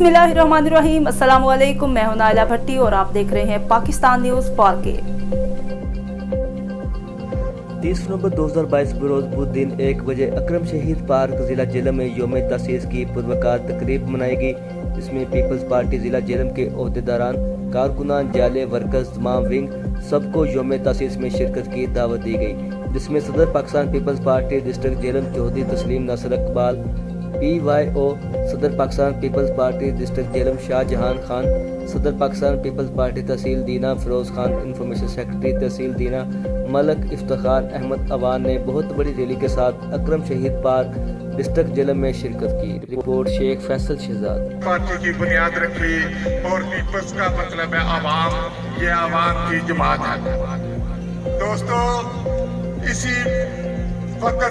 बिस्मिल्लाहिर्रहमानिर्रहीम। अस्सलाम वालेकुम। मैं हूं नाइला भट्टी और आप देख रहे हैं पाकिस्तान न्यूज 4K। 30 नवंबर 2022 बरोज बुध दिन 1 बजे अकरम शहीद पार्क जिला जेलम में योम तसीस की पुरवकार तकरीब मनाई गई, जिसमें पीपल्स पार्टी जिला जेलम के ओहदेदारान, कारकुनान, जाले वर्कर्स, तमाम विंग सबको योम तसीस में शिरकत की दावत दी गई, जिसमें सदर पाकिस्तान पीपल्स पार्टी डिस्ट्रिक्ट जेलम चौधरी तस्लीम नासिर इकबाल, PYO सदर पाकिस्तान पीपल्स पार्टी डिस्ट्रिक्ट जेलम शाहजहान खान, सदर पाकिस्तान पीपल्स पार्टी तहसील दीना फिरोज खान, इंफॉर्मेशन सेक्रेटरी तहसील दीना मलक इफ्तिखार अहमद अवान ने बहुत बड़ी रैली के साथ अकरम शहीद पार्क डिस्ट्रिक्ट जेलम में शिरकत की। रिपोर्ट शेख फैसल शहजाद। पार्टी की बुनियाद रखी और पीपल्स का मतलब है आवाम, ये आवाम की जमात है। दोस्तों, इसी वक्त